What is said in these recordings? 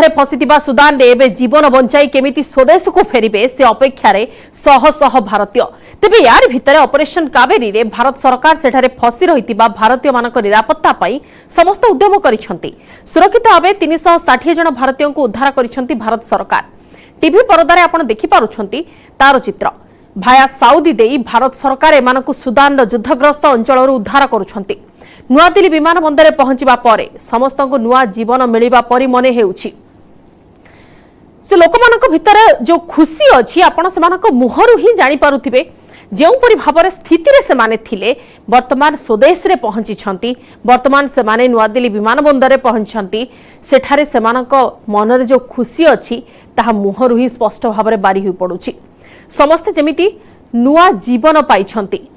युद्धरे फसिथिबा Sudan रे एबे जीवन बंचाई केमिति स्वदेश को फेरिबे से अपेक्षा रे शह शह भारतीय। तेबे यार भितरे ऑपरेशन कावेरी रे भारत सरकार सेठारे फसी रहितिबा भारतीय मानक निरापत्ता पई समस्त उद्यम करिसंती। सुरक्षित भाबे 360 जन भारतीयों को उद्धार करिसंती भारत सरकार। टीवी परदारे आपण देखि पारुछंती तार चित्र। भाया साउदी देई भारत सरकार एमानकु सुदान युद्धग्रस्त अंचल उद्धार करुछंती। नुआदिल्ली विमान बंदर पहुंचवा परे समस्त को नुआ जीवन मिलिबा परि मने हेउछि। से लोकमानक भितरे जो खुशी अछि आपण सेमानक मुहरु ही जानि पारुथिबे जेउपरि भाबरे स्थिति रे से माने थिले वर्तमान स्वदेश रे पहुंची छंती। वर्तमान से माने नुआदिल्ली विमान बंदर रे पहुंचंती सेठारे सेमानक मनरे जो खुशी अछि ताहा मुहरु ही स्पष्ट भाबरे बारी होई पडुछि। समस्त जेमिति नुआ जीवन पाइछंती।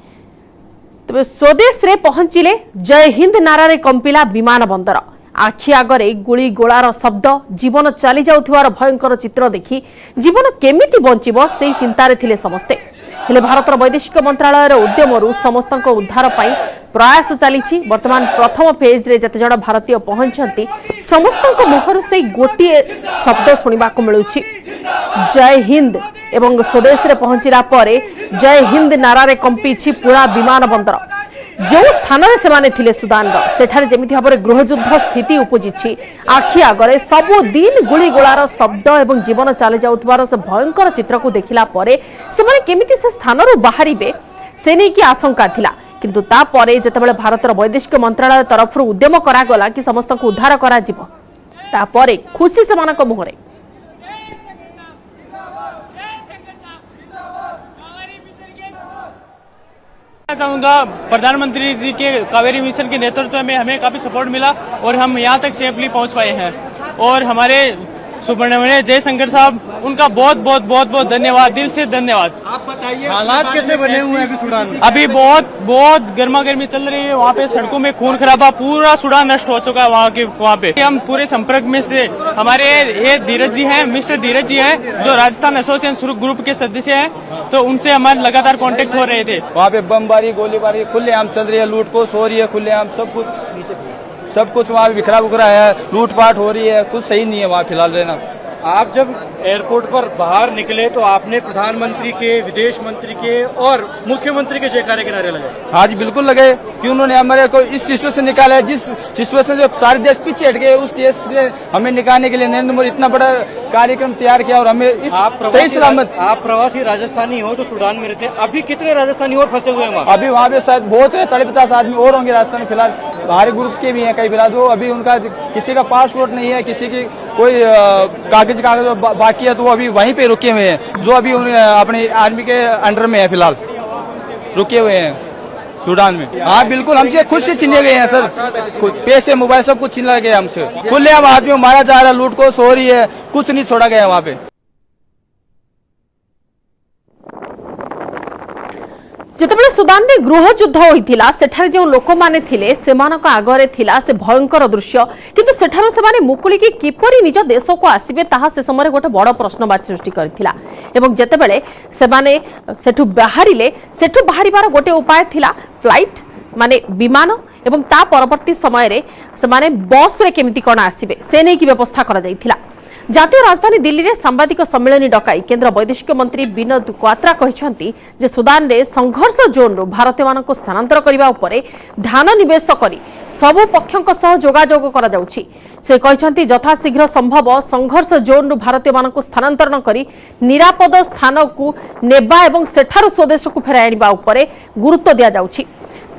तबे स्वदेश रे पहुंचिले जय हिंद नारा रे कंपिला विमान बंदर। आखि आगरे गुली गोलार शब्द जीवन चली जाउथिवार भयंकर चित्र देखि जीवन केमिति बंचिबो सेही चिंता रे थिले समस्ते। हेले भारत वैदेशिक मंत्रालय रो उद्यमरु समस्तक उद्धार पई प्रयास चलीछि। वर्तमान प्रथम फेज रे जते जण भारतीय पहुंचंती समस्तक मुहरु सेही गोटिए शब्द सुनिबा को मिलुछि जय हिंद। एवं स्वदेश रे पहुंचिला परे जय हिंद नारा रे कंपीछि पूरा विमान बंदर। जो स्थान रे सेमाने थिले सुदान रो सेठारे जेमिति भाबरे गृहयुद्ध स्थिति उपजिछि। आखि आगरे सबु दिन गुली गोलार शब्द एवं जीवन चली जाउथबार से भयंकर चित्र को देखिला परे सेमाने केमिति से स्थान रो बाहरिबे से नै कि आशंका थिला। किंतु ता परे जेतेबेले भारतर वैदेशिक मंत्रालय तरफ उद्यम करा गला कि समस्त को उद्धार करा जिवो ता परे खुशी सेमानक मुहरे। चाहूंगा प्रधानमंत्री जी के कावेरी मिशन के नेतृत्व में हमें काफी सपोर्ट मिला और हम यहाँ तक सेफली पहुँच पाए हैं। और हमारे सुब्रमण्य जयशंकर साहब उनका बहुत बहुत बहुत बहुत धन्यवाद, दिल से धन्यवाद। आप बताइए हालात कैसे बने हुए हैं अभी सुडान में? अभी बहुत बहुत गर्मा गर्मी चल रही है। वहाँ पे सड़कों में खून खराबा, पूरा सुडान नष्ट हो चुका है। वहाँ पे हम पूरे संपर्क में से हमारे ये धीरज जी हैं, मिस्टर धीरज जी हैं जो राजस्थान एसोसिएशन ग्रुप के सदस्य हैं, तो उनसे हमारे लगातार कांटेक्ट हो रहे थे। वहाँ पे बमबारी गोलीबारी खुलेआम चल रही है, लूटखोस हो रही है खुलेआम, सब कुछ वहाँ बिखरा बुखरा है, लूटपाट हो रही है, कुछ सही नहीं है वहाँ फिलहाल रहना। आप जब एयरपोर्ट पर बाहर निकले तो आपने प्रधानमंत्री के, विदेश मंत्री के और मुख्यमंत्री के जयकारे के नारे लगाए? हाँ जी बिल्कुल लगे कि उन्होंने हमारे को इस सिचुएशन निकाला है, जिस सिचुएशन से सारे देश पीछे हट गए, उस देश से हमें निकालने के लिए नरेंद्र मोदी इतना बड़ा कार्यक्रम तैयार किया और हमें इस सही सलामत। आप प्रवासी राजस्थानी हो तो सूडान में रहते हैं, अभी कितने राजस्थानी और फंसे हुए हैं वहाँ? अभी वहाँ पे शायद बहुत है, 50 आदमी और होंगे राजस्थान में फिलहाल। बाहरी ग्रुप के भी हैं कई फिलहाल, जो अभी उनका किसी का पासपोर्ट नहीं है, किसी की कोई कागज बाकी है, तो वो अभी वहीं पे रुके हुए हैं, जो अभी अपने आर्मी के अंडर में है फिलहाल, रुके हुए हैं सूडान में। हाँ बिल्कुल, हमसे खुद से छीने गए हैं सर, पैसे मोबाइल सब कुछ छीना गया हमसे। खुलेआम आदमियों मारा जा रहा है, लूटखोस हो रही है, कुछ नहीं छोड़ा गया वहाँ पे। जितेबाला सुदान में गृहयुद्ध होइथिला सेठारे जो लोक माने थिले सेमानक आगरे थिला से भयंकर दृश्य, किंतु सेठारो सेमाने मुकुली की किपरि निज देश को आसीबे ताहा से समय गोटे बड़ प्रश्नवाची सृष्टि करथिला। एवं जेतेबेले सेमाने सेठु बाहरिले सेठु बाहरिबार गोटे उपाय थिला फ्लाइट माने विमान, एवं ता परवर्ती समय रे सेमाने बस रे केमिति कोन आसीबे से नै की व्यवस्था करा जायथिला। जातीय राजधानी दिल्ली रे सांबादिक सम्मेलन डकाई केंद्र वैदेशिक मंत्री विनोद क्वात्रा कहिसंती जे सुदान रे संघर्ष जोन रो भारतीय मानको स्थानांतर करिबा उपरे ध्यान निवेश करी सब पक्षों सह जोगाजोग करा जाउछि। से कहिसंती यथाशीघ्र संभव संघर्ष जोन रो भारतीय मानको स्थानांतरण करी निरापद स्थान को नेबा एवं सेठारो स्वदेश को फेराई आनिबा उपरे गुरुत्व दिया जाउछि।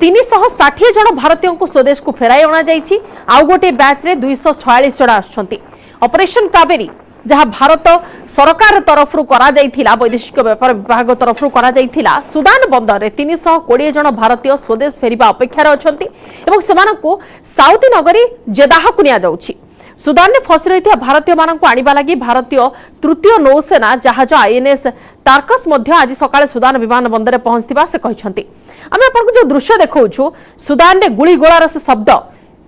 360 जन भारतीयों को स्वदेश को फेराई अणा जाइछि। आउ गोटे बैच रे 246 जन आछंती। ऑपरेशन कावेरी जहां भारत सरकार तरफ करा जाइथिला, वैदेशिक व्यापार विभाग तरफ करा जाइथिला, सुदान बंदर रे 320 जन भारतीय स्वदेश फेरिबा अपेक्षा रे अछंती एवं सेमानकु साउदी नगरी जेदाह को निया जाउछि। सुदान में फसी रही भारतीय मानक आनिबा लागि भारतीय तृतीय नौसेना जहाज आईएनएस तार्कस मध्य आज सकाळे सुदान विमान बंदर पहुंचथिबा से कहिसंती। आमे आपन जो दृश्य देखौछु सुदान रे गुली गोलार से शब्द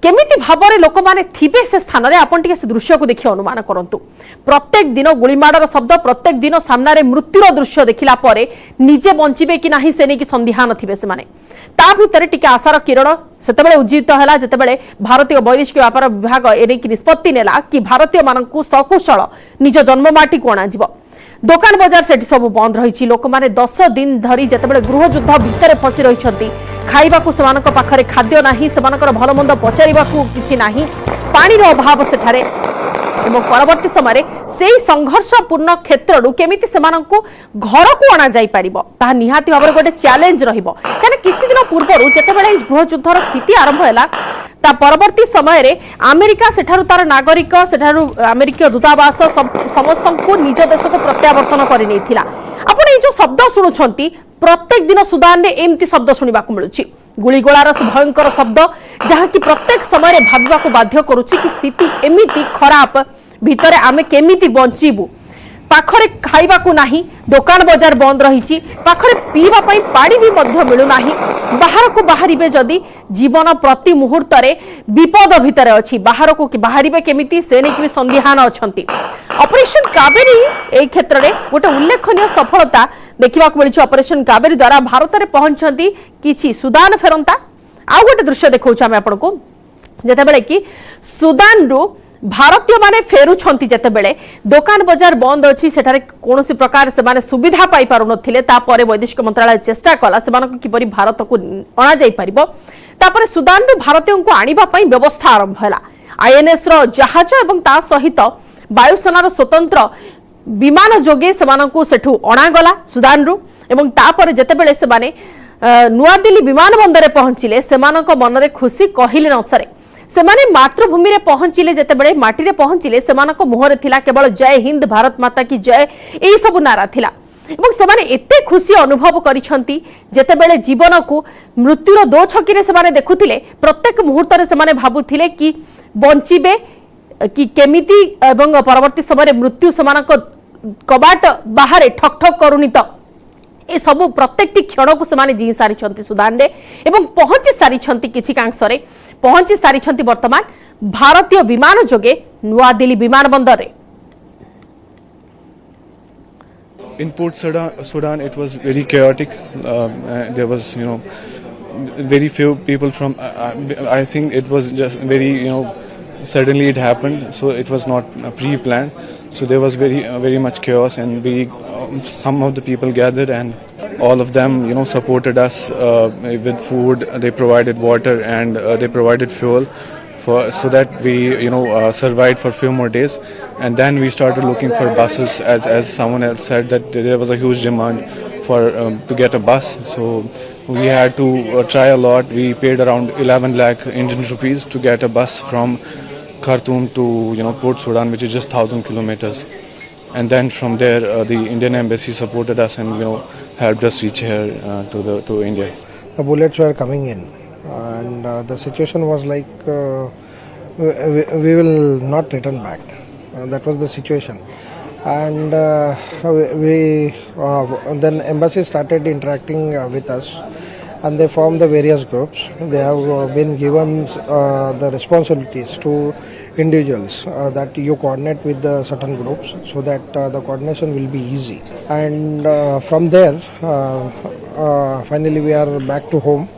केमिति भाବରେ ଲୋକମାନେ ଥିବେ ସେ ସ୍ଥାନରେ ଆପଣ ଟିକେ ସେ ଦୃଶ୍ୟକୁ ଦେଖି ଅନୁମାନ କରନ୍ତୁ ପ୍ରତ୍ୟେକ ଦିନ ଗୁଳିମାଡର ଶବ୍ଦ ପ୍ରତ୍ୟେକ ଦିନ ସାମ୍ନାରେ ମୃତ୍ୟୁର ଦୃଶ୍ୟ ଦେଖିଲା ପରେ ନିଜେ ବଞ୍ଚିବେ କି ନାହିଁ ସେ ନେଇକି ସନ୍ଦିହାନ ଥିବେ ସେମାନେ ତା ଭିତରେ ଟିକେ ଆଶାର କିରଣ ସେତେବେଳେ ଉଜ୍ଜୀବିତ ହେଲା ଯେତେବେଳେ ଭାରତୀୟ ବୈଦେଶିକ ବ୍ୟାପାର ବିଭାଗ ଏ ନେଇକି ନିଷ୍ପତ୍ତି ନେଲା କି ଭାରତୀୟ ମାନଙ୍କୁ ସକୁଶଳ ନିଜ ଜନ୍ମମାଟିକୁ ଅଣାଯିବ ଦୋକାନ ବଜାର ସେଠି ସବୁ ବନ୍ଦ ରହିଛି ଲୋକମାନେ 10 ଦିନ ଧରି ଯେତେବେଳେ ଗୃହଯୁଦ୍ଧ ଭିତରେ ଫସି ରହିଛନ୍ତି ଖାଇବାକୁ ସେମାନଙ୍କ ପାଖରେ ଖାଦ୍ୟ ନାହିଁ ସେମାନଙ୍କର ଭଲମନ୍ଦ ପଚାରିବାକୁ କିଛି ନାହିଁ ପାଣିର ଅଭାବ ସେଠାରେ ଏବଂ ପରବର୍ତ୍ତୀ ସମୟରେ ସେହି ସଂଘର୍ଷପୂର୍ଣ୍ଣ କ୍ଷେତ୍ରରୁ କେମିତି ସେମାନଙ୍କୁ ଘରକୁ ଅଣାଯାଇ ପାରିବ ତାହା ନିହାତି ଭାବରେ ଗୋଟେ ଚ୍ୟାଲେଞ୍ଜ ରହିବ କାରଣ କିଛି ଦିନ ପୂର୍ବରୁ ଯେତେବେଳେ ଗୃହଯୁଦ୍ଧର ସ୍ଥିତି ଆରମ୍ଭ ହେଲା ତା ପରବର୍ତ୍ତୀ ସମୟରେ ଆମେରିକା ସେଠାରୁ ତାର ନାଗରିକ ସେଠାରୁ ଆମେରିକୀୟ ଦୂତାବାସ ସମସ୍ତଙ୍କୁ ନିଜ ଦେଶକୁ ପ୍ରତ୍ୟାବର୍ତ୍ତନ କରି ନେଇଥିଲା ଆପଣ ଏଇ ଯୋଉ ଶବ୍ଦ ଶୁଣୁଛନ୍ତି प्रत्येक दिन सुदान में एमती शब्द शुणा मिलूँ गुड़गोलार भयंकर शब्द जहाँकि प्रत्येक समय भाविबा बाध्य करुच्ची कि स्थिति एमती खराब भितर आमे केमिति बंचीबू पाखरे खाइबाकू नाही दुकान बाजार बंद रही पाखरे पीवा पई पानी भी मध्य मिलूना बाहर को बाहरिबे जदि जीवन प्रति मुहूर्त विपद भितर अच्छी बाहर को बाहरिबे केमिति से नहीं संदिहान अछंती ऑपरेशन कावेरी ए क्षेत्र में गोटे उल्लेखनीय सफलता देखा मिली ऑपरेशन कावेरी द्वारा भारत में पहुंचती किछि सुदान फेरंता आउ गोटे दृश्य देखा आपको जितेबाला कि सुदान रु भारतीय माने फेरुछंती जेतेबेले दुकान बाजार बंद अच्छी सेठारे कोनोसी प्रकार से माने सुविधा पाई पारु नथिले तापरे वैदेशिक मंत्रालय चेष्टा कला सेमानक किपरि भारत को अणा जाई परिबो तापरे सुदान रे भारतीयों को आनिबा पई व्यवस्था आरंभ हला आईएनएस रो जहाज एवं ता सहित वायुसेनार स्वतंत्र विमान जोगे सेमानक सेठु अणा गला सुदान रु एवं तापरे जेतेबेले से माने नुआ दिल्ली विमान बंदर पहुंचिले सेमानक मनरे खुशी कहिले न सरे सेमाने मातृभूमि रे पहुंचिले जेतेबेले माटी रे पहुंचिले सेमानक मुहरे थिला केवल जय हिंद भारत माता की जय एई सब नारा थिला एवं सेमाने एते खुशी अनुभव करिसंती जेतेबेले जीवन को मृत्युर दो छकी रे सेमाने देखुथिले प्रत्येक मुहूर्त रे सेमाने भाबुथिले कि बंचिबे कि केमिति एवं परवर्ती समय मृत्यु सेमानक कबाट बाहर ठक ठक करूनी तो ए सबु प्रत्येक क्षण को सेमाने जी सारी सुदान रे एवं पहुंची सारी किछि कांसरे पहुंची सारी वर्तमान भारतीय विमान जोगे नुआ दिल्ली विमान बंदर रे In Port Sudan, it was very chaotic. There was, very few people from. I think it was just very, suddenly it happened. So it was not pre-planned. So there was very much chaos, and some of the people gathered, and all of them, supported us with food. They provided water and they provided fuel. So that we survived for a few more days, and then we started looking for buses as someone else said that there was a huge demand for to get a bus. So we had to try a lot. We paid around 11 lakh Indian rupees to get a bus from Khartoum to Port Sudan, which is just 1,000 kilometers, and then from there the Indian embassy supported us and helped us reach here to India. The bullets were coming in, and the situation was like we will not return back. That was the situation, and then embassy started interacting with us, and they formed the various groups. They have been given the responsibilities to individuals that you coordinate with the certain groups so that the coordination will be easy, and from there finally we are back to home.